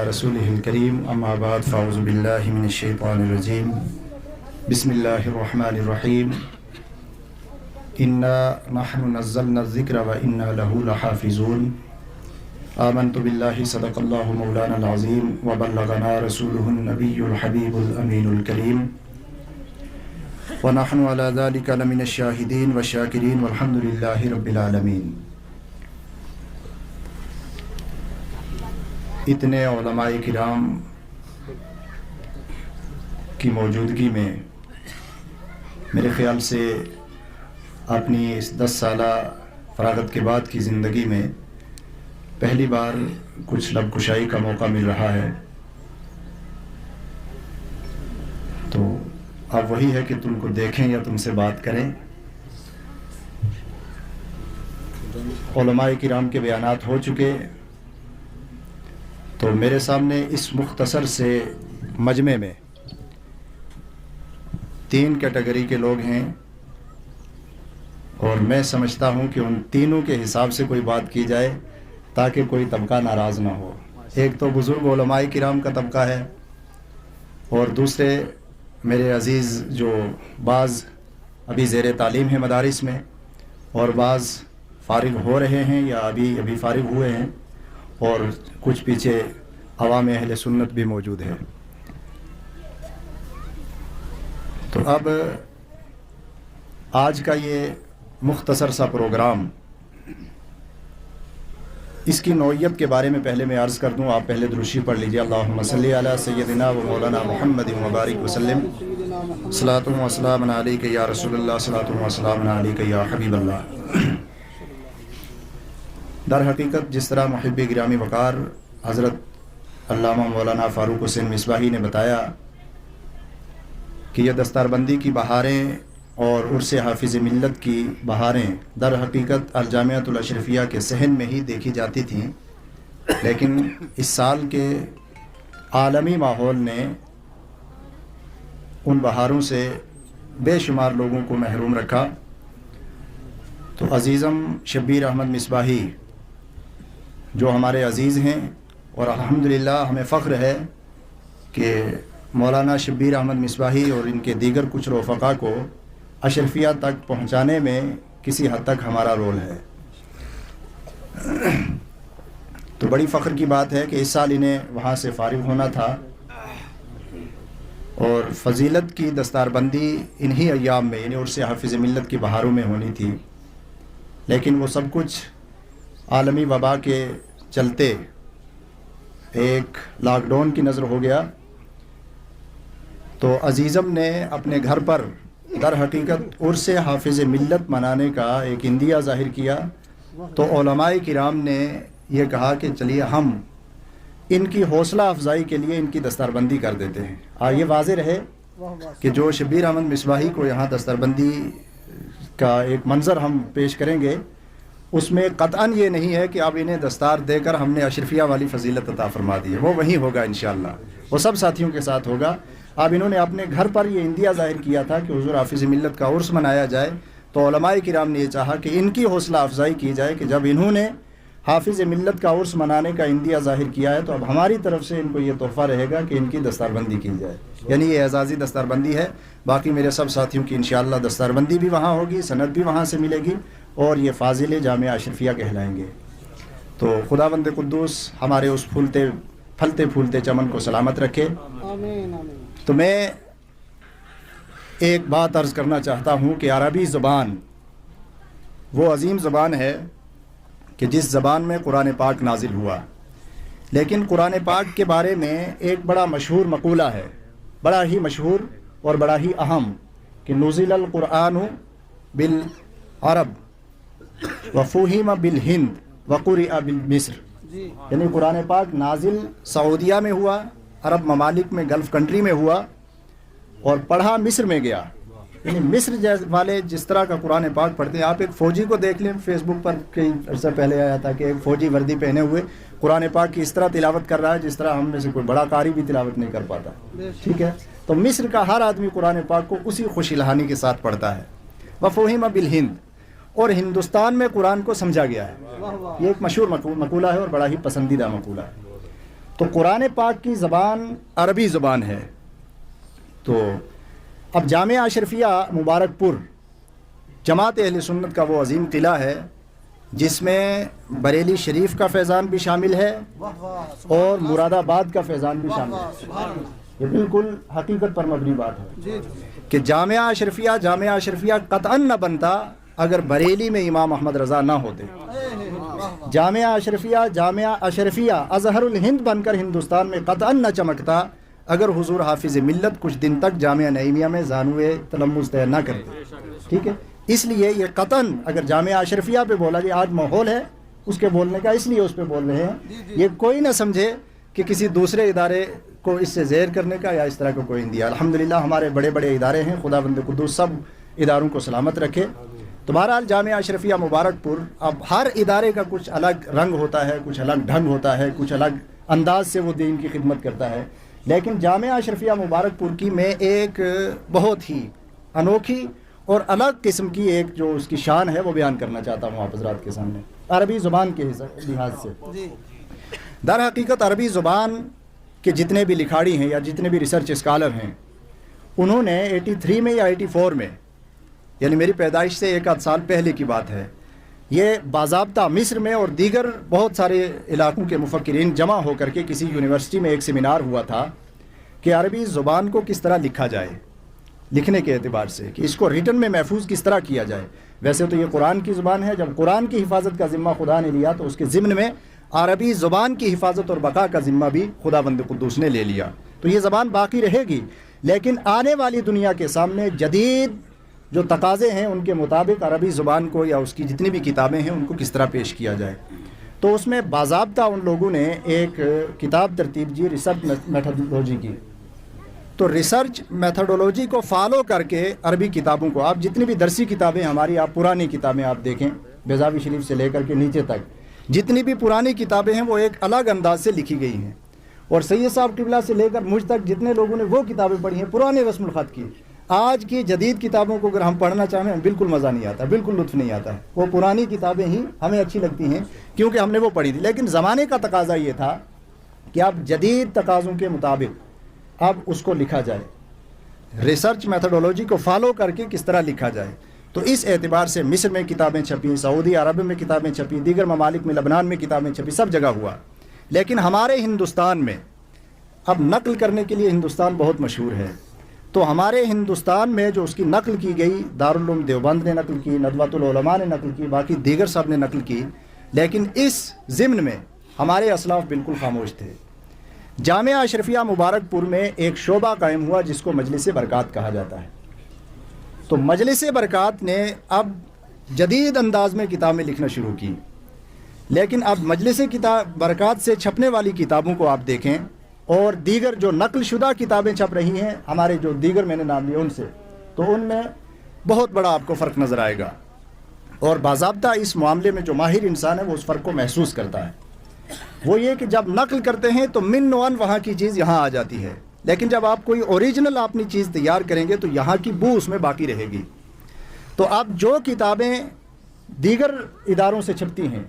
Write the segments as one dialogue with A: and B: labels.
A: رسوله الكريم أما بعد فأعوذ بالله من الشيطان الرجيم بسم الله الرحمن الرحيم إنا نحن نزلنا الذكر وإنا له لحافظون آمنت بالله صدق الله مولانا العظيم وبلغنا رسوله النبي الحبيب الأمين الكريم ونحن على ذلك لمن الشاهدين والشاكرين والحمد لله رب العالمين۔ اتنے علماء کرام کی موجودگی میں میرے خیال سے اپنی اس 10 سالہ فراغت کے بعد کی زندگی میں پہلی بار کچھ لب کشائی کا موقع مل رہا ہے، تو اب وہی ہے کہ تم کو دیکھیں یا تم سے بات کریں۔ علماء کرام کے بیانات ہو چکے، تو میرے سامنے اس مختصر سے مجمع میں 3 کیٹیگری کے لوگ ہیں، اور میں سمجھتا ہوں کہ ان تینوں کے حساب سے کوئی بات کی جائے تاکہ کوئی طبقہ ناراض نہ ہو۔ ایک تو بزرگ علماء کرام کا طبقہ ہے، اور دوسرے میرے عزیز جو بعض ابھی زیر تعلیم ہیں مدارس میں، اور بعض فارغ ہو رہے ہیں یا ابھی فارغ ہوئے ہیں، اور کچھ پیچھے عوام اہل سنت بھی موجود ہے۔ تو اب آج کا یہ مختصر سا پروگرام، اس کی نوعیت کے بارے میں پہلے میں عرض کر دوں۔ آپ پہلے درود پڑھ لیجئے، اللہم صلی علی سیدنا و مولانا محمد مبارک وسلم، صلاۃ و سلام علیک یا رسول اللہ، صلاۃ و سلام علیک یا حبیب اللہ۔ در حقیقت جس طرح محب گرامی وقار حضرت علامہ مولانا فاروق حسین مصباحی نے بتایا کہ یہ دستار بندی کی بہاریں اور عرس حافظ ملت کی بہاریں در حقیقت الجامعۃ الاشرفیہ کے صحن میں ہی دیکھی جاتی تھیں، لیکن اس سال کے عالمی ماحول نے ان بہاروں سے بے شمار لوگوں کو محروم رکھا۔ تو عزیزم شبیر احمد مصباحی جو ہمارے عزیز ہیں، اور الحمدللہ ہمیں فخر ہے کہ مولانا شبیر احمد مصباحی اور ان کے دیگر کچھ رفقا کو اشرفیہ تک پہنچانے میں کسی حد تک ہمارا رول ہے۔ تو بڑی فخر کی بات ہے کہ اس سال انہیں وہاں سے فارغ ہونا تھا، اور فضیلت کی دستار بندی انہی ایام میں یعنی عرس حافظ ملت کی بہاروں میں ہونی تھی، لیکن وہ سب کچھ عالمی وبا کے چلتے ایک لاک ڈاؤن کی نظر ہو گیا۔ تو عزیزم نے اپنے گھر پر در حقیقت عرس حافظ ملت منانے کا ایک اندیہ ظاہر کیا، تو علماء کرام نے یہ کہا کہ چلیے ہم ان کی حوصلہ افزائی کے لیے ان کی دستار بندی کر دیتے ہیں۔ یہ واضح رہے کہ جو شبیر احمد مصباحی کو یہاں دستار بندی کا ایک منظر ہم پیش کریں گے، اس میں قطعاً یہ نہیں ہے کہ اب انہیں دستار دے کر ہم نے اشرفیہ والی فضیلت عطا فرما دی ہے، وہ وہیں ہوگا انشاءاللہ، وہ سب ساتھیوں کے ساتھ ہوگا۔ اب انہوں نے اپنے گھر پر یہ اندیہ ظاہر کیا تھا کہ حضور حافظ ملت کا عرس منایا جائے، تو علماء کرام نے یہ چاہا کہ ان کی حوصلہ افزائی کی جائے کہ جب انہوں نے حافظ ملت کا عرس منانے کا اندیہ ظاہر کیا ہے، تو اب ہماری طرف سے ان کو یہ تحفہ رہے گا کہ ان کی دستار بندی کی جائے، یعنی یہ اعزازی دستار بندی ہے۔ باقی میرے سب ساتھیوں کی انشاءاللہ دستار بندی بھی وہاں ہوگی، سند بھی وہاں سے ملے گی، اور یہ فاضل جامعہ اشرفیہ کہلائیں گے۔ تو خداوند قدوس ہمارے اس پھلتے پھولتے چمن کو سلامت رکھے۔ تو میں ایک بات عرض کرنا چاہتا ہوں کہ عربی زبان وہ عظیم زبان ہے کہ جس زبان میں قرآن پاک نازل ہوا، لیکن قرآن پاک کے بارے میں ایک بڑا مشہور مقولہ ہے، بڑا ہی مشہور اور بڑا ہی اہم، کہ نزل القرآن بالعرب وفہم بالہند وقرئ بالمصر، یعنی قرآن پاک نازل سعودیہ میں ہوا، عرب ممالک میں، گلف کنٹری میں ہوا، اور پڑھا مصر میں گیا۔ یعنی مصر والے جس طرح کا قرآن پاک پڑھتے ہیں، آپ ایک فوجی کو دیکھ لیں، فیس بک پر کئی عرصہ پہلے آیا تھا کہ ایک فوجی وردی پہنے ہوئے قرآن پاک کی اس طرح تلاوت کر رہا ہے جس طرح ہم میں سے کوئی بڑا قاری بھی تلاوت نہیں کر پاتا، ٹھیک ہے؟ تو مصر کا ہر آدمی قرآن پاک کو اسی خوش الحانی کے ساتھ پڑھتا ہے۔ وفہم بالہند، اور ہندوستان میں قرآن کو سمجھا گیا ہے۔ یہ ایک مشہور مقولہ ہے اور بڑا ہی پسندیدہ مقولہ ہے۔ تو قرآن پاک کی زبان عربی زبان ہے. تو اب جامعہ اشرفیہ مبارک پور جماعت اہل سنت کا وہ عظیم قلعہ ہے جس میں بریلی شریف کا فیضان بھی شامل ہے اور مراد آباد کا فیضان بھی شامل ہے. یہ بالکل حقیقت پر مبنی بات ہے کہ جامعہ اشرفیہ قطعاً نہ بنتا اگر بریلی میں امام احمد رضا نہ ہوتے. جامعہ اشرفیہ اظہر الہند بن کر ہندوستان میں قطعاً نہ چمکتا اگر حضور حافظ ملت کچھ دن تک جامعہ نعیمیہ میں زانوے تلمذ طے نہ کرتے. ٹھیک ہے، اس لیے یہ قطعاً اگر جامعہ اشرفیہ پہ بولا کہ آج ماحول ہے اس کے بولنے کا، اس لیے اس پہ بول رہے ہیں. یہ کوئی نہ سمجھے کہ کسی دوسرے ادارے کو اس سے زیر کرنے کا یا اس طرح کا کوئی اندیا. الحمدللہ ہمارے بڑے بڑے ادارے ہیں، خداوند قدوس سب اداروں کو سلامت رکھے. تو بہرحال جامعہ اشرفیہ مبارک پور، اب ہر ادارے کا کچھ الگ رنگ ہوتا ہے، کچھ الگ ڈھنگ ہوتا ہے، کچھ الگ انداز سے وہ دین کی خدمت کرتا ہے. لیکن جامعہ اشرفیہ مبارک پور کی میں ایک بہت ہی انوکھی اور الگ قسم کی ایک جو اس کی شان ہے وہ بیان کرنا چاہتا ہوں آپ حضرات کے سامنے عربی زبان کے لحاظ سے. در حقیقت عربی زبان کے جتنے بھی لکھاڑی ہیں یا جتنے بھی ریسرچ اسکالر ہیں، انہوں نے 83 میں یا 84 میں، یعنی میری پیدائش سے ایک آدھ سال پہلے کی بات ہے، یہ باضابطہ مصر میں اور دیگر بہت سارے علاقوں کے مفکرین جمع ہو کر کے کسی یونیورسٹی میں ایک سیمینار ہوا تھا کہ عربی زبان کو کس طرح لکھا جائے، لکھنے کے اعتبار سے کہ اس کو ریٹن میں محفوظ کس طرح کیا جائے. ویسے تو یہ قرآن کی زبان ہے، جب قرآن کی حفاظت کا ذمہ خدا نے لیا تو اس کے ضمن میں عربی زبان کی حفاظت اور بقا کا ذمہ بھی خداوند قدوس نے لے لیا. تو یہ زبان باقی رہے گی، لیکن آنے والی دنیا کے سامنے جدید جو تقاضے ہیں ان کے مطابق عربی زبان کو یا اس کی جتنی بھی کتابیں ہیں ان کو کس طرح پیش کیا جائے. تو اس میں باضابطہ ان لوگوں نے ایک کتاب ترتیب دی، ریسرچ میتھڈولوجی کی. تو ریسرچ میتھڈولوجی کو فالو کر کے عربی کتابوں کو، آپ جتنی بھی درسی کتابیں ہماری، آپ پرانی کتابیں آپ دیکھیں بیضاوی شریف سے لے کر کے نیچے تک جتنی بھی پرانی کتابیں ہیں وہ ایک الگ انداز سے لکھی گئی ہیں. اور سید صاحب قبلہ سے لے کر مجھ تک جتنے لوگوں نے وہ کتابیں پڑھی ہیں پرانے رسم الخط کی، آج کی جدید کتابوں کو اگر ہم پڑھنا چاہیں بالکل مزہ نہیں آتا، بالکل لطف نہیں آتا ہے. وہ پرانی کتابیں ہی ہمیں اچھی لگتی ہیں کیونکہ ہم نے وہ پڑھی تھی. لیکن زمانے کا تقاضا یہ تھا کہ اب جدید تقاضوں کے مطابق اب اس کو لکھا جائے، ریسرچ میتھڈولوجی کو فالو کر کے کس طرح لکھا جائے. تو اس اعتبار سے مصر میں کتابیں چھپی، سعودی عرب میں کتابیں چھپی، دیگر ممالک میں، لبنان میں کتابیں چھپی، سب جگہ ہوا. لیکن ہمارے ہندوستان میں اب نقل کرنے کے لیے ہندوستان بہت مشہور ہے. تو ہمارے ہندوستان میں جو اس کی نقل کی گئی، دارالعلوم دیوبند نے نقل کی، ندوۃ العلماء نے نقل کی، باقی دیگر سب نے نقل کی. لیکن اس ضمن میں ہمارے اسلاف بالکل خاموش تھے. جامعہ اشرفیہ مبارک پور میں ایک شعبہ قائم ہوا جس کو مجلس برکات کہا جاتا ہے. تو مجلس برکات نے اب جدید انداز میں کتابیں لکھنا شروع کی. لیکن اب مجلس برکات سے چھپنے والی کتابوں کو آپ دیکھیں اور دیگر جو نقل شدہ کتابیں چھپ رہی ہیں ہمارے جو دیگر میں نے نام لیے ان سے، تو ان میں بہت بڑا آپ کو فرق نظر آئے گا. اور باضابطہ اس معاملے میں جو ماہر انسان ہے وہ اس فرق کو محسوس کرتا ہے. وہ یہ کہ جب نقل کرتے ہیں تو من نوان وہاں کی چیز یہاں آ جاتی ہے، لیکن جب آپ کوئی اوریجنل اپنی چیز تیار کریں گے تو یہاں کی بو اس میں باقی رہے گی. تو اب جو کتابیں دیگر اداروں سے چھپتی ہیں،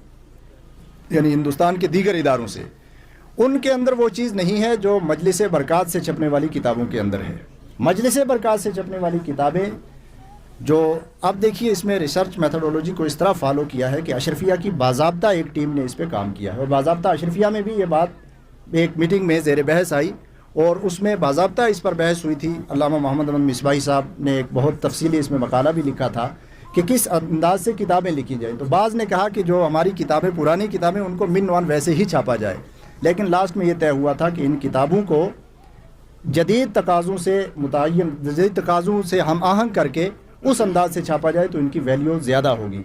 A: یعنی ہندوستان کے دیگر اداروں سے، ان کے اندر وہ چیز نہیں ہے جو مجلس برکات سے چھپنے والی کتابوں کے اندر ہے. مجلس برکات سے چھپنے والی کتابیں جو اب دیکھیے، اس میں ریسرچ میتھڈولوجی کو اس طرح فالو کیا ہے کہ اشرفیہ کی باضابطہ ایک ٹیم نے اس پہ کام کیا ہے. اور باضابطہ اشرفیہ میں بھی یہ بات ایک میٹنگ میں زیر بحث آئی اور اس میں باضابطہ اس پر بحث ہوئی تھی. علامہ محمد احمد مصباحی صاحب نے ایک بہت تفصیلی اس میں مقالہ بھی لکھا تھا کہ کس انداز سے کتابیں لکھی جائیں. تو بعض نے کہا کہ جو ہماری کتابیں، پرانی کتابیں، ان کو من وان ویسے ہی چھاپا جائے. لیکن لاسٹ میں یہ طے ہوا تھا کہ ان کتابوں کو جدید تقاضوں سے متعین، جدید تقاضوں سے ہم آہنگ کر کے اس انداز سے چھاپا جائے تو ان کی ویلیو زیادہ ہوگی.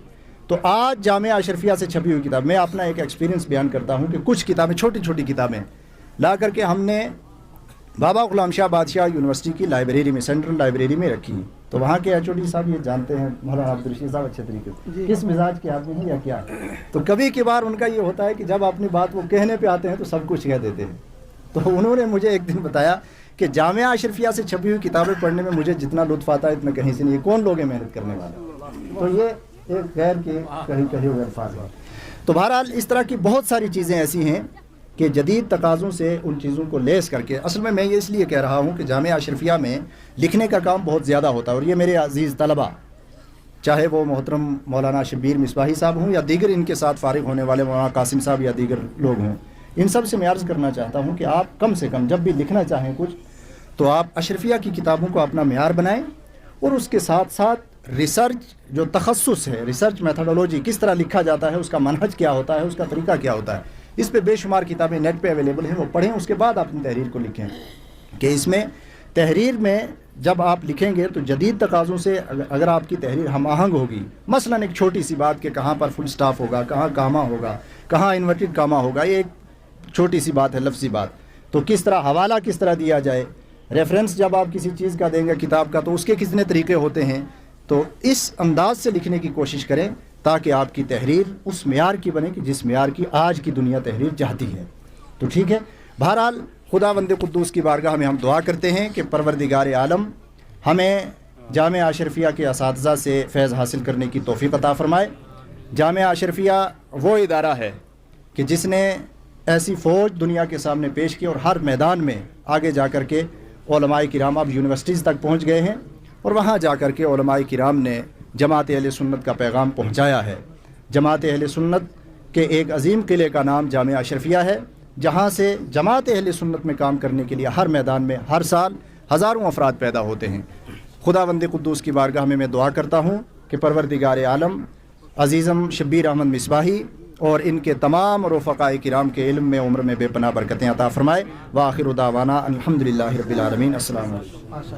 A: تو آج جامعہ اشرفیہ سے چھپی ہوئی کتاب، میں اپنا ایک ایکسپیرینس بیان کرتا ہوں کہ کچھ کتابیں، چھوٹی چھوٹی کتابیں لا کر کے ہم نے بابا غلام شاہ بادشاہ یونیورسٹی کی لائبریری میں، سینٹرل لائبریری میں رکھی. تو وہاں کے ایچ او ڈی صاحب یہ جانتے ہیں، مولانا عبدالرشید صاحب اچھے طریقے سے کس مزاج کے آدمی ہیں یا کیا. تو کبھی کبھار ان کا یہ ہوتا ہے کہ جب اپنی بات وہ کہنے پہ آتے ہیں تو سب کچھ کہہ دیتے ہیں. تو انہوں نے مجھے ایک دن بتایا کہ جامعہ اشرفیہ سے چھپی ہوئی کتابیں پڑھنے میں مجھے جتنا لطف آتا ہے اتنا کہیں سے نہیں. کون لوگ ہیں محنت کرنے والے؟ تو یہ ایک غیر کے کہیں ہوئے الفاظ ہیں. تو بہرحال اس طرح کی بہت ساری چیزیں ایسی ہیں کہ جدید تقاضوں سے ان چیزوں کو لیس کر کے، اصل میں یہ اس لیے کہہ رہا ہوں کہ جامعہ اشرفیہ میں لکھنے کا کام بہت زیادہ ہوتا ہے، اور یہ میرے عزیز طلباء، چاہے وہ محترم مولانا شبیر مصباحی صاحب ہوں یا دیگر ان کے ساتھ فارغ ہونے والے مولانا قاسم صاحب یا دیگر لوگ ہوں، ان سب سے میں عرض کرنا چاہتا ہوں کہ آپ کم سے کم جب بھی لکھنا چاہیں کچھ تو آپ اشرفیہ کی کتابوں کو اپنا معیار بنائیں، اور اس کے ساتھ ساتھ ریسرچ جو تخصص ہے، ریسرچ میتھڈولوجی کس طرح لکھا جاتا ہے، اس کا منہج کیا ہوتا ہے، اس کا طریقہ کیا ہوتا ہے، اس پہ بے شمار کتابیں نیٹ پہ اویلیبل ہیں، وہ پڑھیں، اس کے بعد آپ اپنی تحریر کو لکھیں، کہ اس میں تحریر میں جب آپ لکھیں گے تو جدید تقاضوں سے اگر آپ کی تحریر ہم آہنگ ہوگی، مثلا ایک چھوٹی سی بات کہ کہاں پر فل سٹاپ ہوگا، کہاں کاما ہوگا، کہاں انورٹڈ کاما ہوگا، یہ ایک چھوٹی سی بات ہے، لفظی بات، تو کس طرح حوالہ کس طرح دیا جائے، ریفرنس جب آپ کسی چیز کا دیں گے کتاب کا تو اس کے کتنے طریقے ہوتے ہیں، تو اس انداز سے لکھنے کی کوشش کریں تاکہ آپ کی تحریر اس معیار کی بنے کہ جس معیار کی آج کی دنیا تحریر چاہتی ہے۔ تو ٹھیک ہے، بہرحال خداوند قدوس کی بارگاہ میں ہم دعا کرتے ہیں کہ پروردگار عالم ہمیں جامعہ اشرفیہ کے اساتذہ سے فیض حاصل کرنے کی توفیق عطا فرمائے۔ جامعہ اشرفیہ وہ ادارہ ہے کہ جس نے ایسی فوج دنیا کے سامنے پیش کی اور ہر میدان میں آگے جا کر کے علماء کرام اب یونیورسٹیز تک پہنچ گئے ہیں، اور وہاں جا کر کے علماء کرام نے جماعت اہل سنت کا پیغام پہنچایا ہے۔ جماعت اہل سنت کے ایک عظیم قلعے کا نام جامعہ اشرفیہ ہے، جہاں سے جماعت اہل سنت میں کام کرنے کے لیے ہر میدان میں ہر سال ہزاروں افراد پیدا ہوتے ہیں۔ خداوند قدوس کی بارگاہ میں دعا کرتا ہوں کہ پروردگار عالم عزیزم شبیر احمد مصباحی اور ان کے تمام رفقاء کرام کے علم میں عمر میں بے پناہ برکتیں عطا فرمائے۔ وآخر دعوانا الحمدللہ رب العالمین۔ السلام علیکم۔